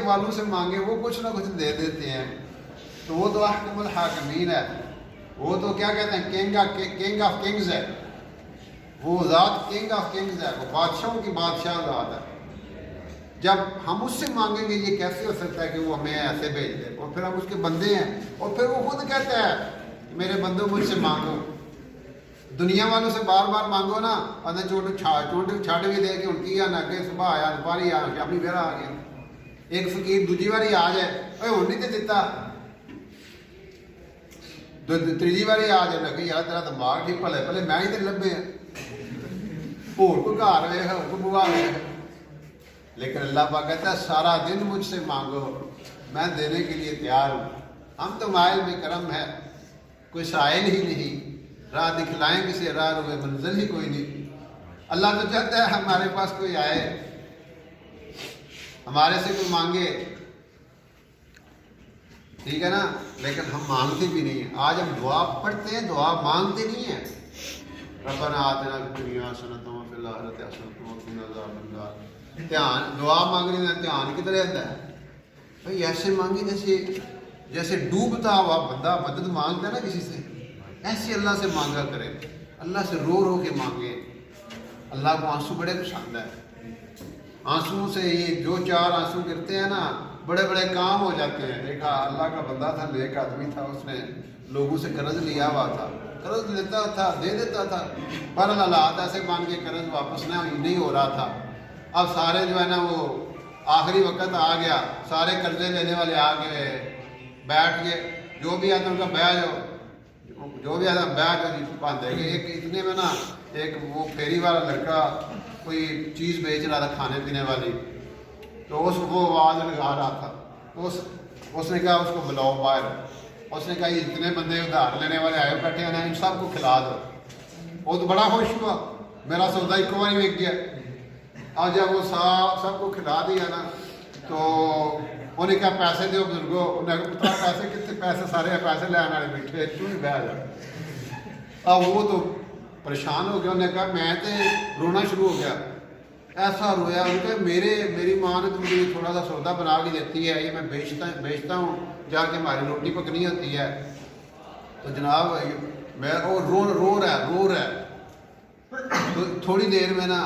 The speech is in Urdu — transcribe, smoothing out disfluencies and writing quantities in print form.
والوں سے مانگے وہ کچھ نہ کچھ دے دیتے ہیں، تو وہ تو احکم الحاکمین ہے، وہ تو کیا کہتے ہیں کنگ آف کنگز ہے، وہ ذات کنگ آف کنگز ہے، وہ بادشاہوں کی بادشاہ ذات ہے۔ جب ہم اس سے مانگیں گے یہ کیسے ہو سکتا ہے کہ وہ ہمیں ایسے بھیج دے؟ اور پھر ہم اس کے بندے ہیں، اور پھر وہ خود کہتا ہے میرے بندوں مجھ سے مانگو۔ دنیا والوں سے بار بار مانگو نا، اندر چونٹ چھڈ بھی دے کہ ہوں کی آنا کہ صبح آیا دوپہری آ شامی پھر آ گیا۔ ایک فقیر دوجی باری آ جائے اے ہوں نہیں تو دیتا، تیجی باری آ جائے کہ یار تیرا دماغ ٹھیک پلے پہلے میں ہی تو لبے ہیں، اور کوئی گھر ویخ اور کوئی بوا ویخ۔ لیکن اللہ پاک کہتا ہے سارا دن مجھ سے مانگو، میں دینے کے لیے تیار ہوں۔ ہم تو مائل میں کرم ہے، کوئی سائل ہی نہیں، راہ دکھلائیں کسی راہ روئے منزل ہی کوئی نہیں۔ اللہ تو چاہتا ہے ہمارے پاس کوئی آئے، ہمارے سے کوئی مانگے، ٹھیک ہے نا، لیکن ہم مانگتے بھی نہیں ہیں۔ آج ہم دعا پڑھتے ہیں، دعا مانگتے نہیں ہیں۔ ربنا آتنا فی الدنیا حسنۃ وفی الآخرۃ حسنۃ وقنا عذاب النار۔ دھیان دعا مانگنے کا دھیان کدھر رہتا ہے بھائی؟ ایسے مانگی جیسے ڈوبتا ہوا بندہ مدد مانگتا ہے نا کسی سے، ایسے اللہ سے مانگا کرے، اللہ سے رو رو کے مانگے۔ اللہ کو آنسو بڑے پسند ہے، آنسو سے یہ جو چار آنسو گرتے ہیں نا بڑے بڑے کام ہو جاتے ہیں۔ دیکھا اللہ کا بندہ تھا، نیک آدمی تھا، اس نے لوگوں سے قرض لیا ہوا تھا، قرض لیتا تھا دے دیتا تھا، پر حالات ایسے مان کے قرض واپس نہیں ہو رہا تھا۔ اب سارے جو ہے نا وہ آخری وقت آ گیا، سارے قرضے لینے والے آ گئے، بیٹھ گئے، جو بھی آتا ان کا بیع جو بھی آتا بیع کا باندھے گئے۔ ایک اتنے میں نا ایک وہ پھیری والا لڑکا کوئی چیز بیچ رہا تھا کھانے پینے والی، تو وہ آواز لگا رہا تھا، تو اس نے کہا اس کو بلاؤ باہر، اس نے کہا یہ اتنے بندے ادھار لینے والے آئے بیٹھے ہیں ان سب کو کھلا دو۔ وہ تو بڑا خوش ہوا، میرا سودا ایک بار بک گیا۔ اور جب وہ سب کو کھلا دیا نا تو انہوں نے کہا پیسے دو بزرگوں، انہوں نے کہا پیسے کتنے؟ پیسے سارے پیسے لے والے بیٹھے کیوں نہیں بہ جائے۔ اب وہ تو پریشان ہو گیا، انہوں نے کہا میں تو رونا شروع ہو گیا، ایسا رویا ان کہ میری ماں نے تو مجھے تھوڑا سا سودا بنا کے دیتی ہے، یہ میں بیچتا ہوں جا کے ہماری روٹی پکنی ہوتی ہے۔ تو جناب میں رو رہا ہے تو تھوڑی دیر میں نا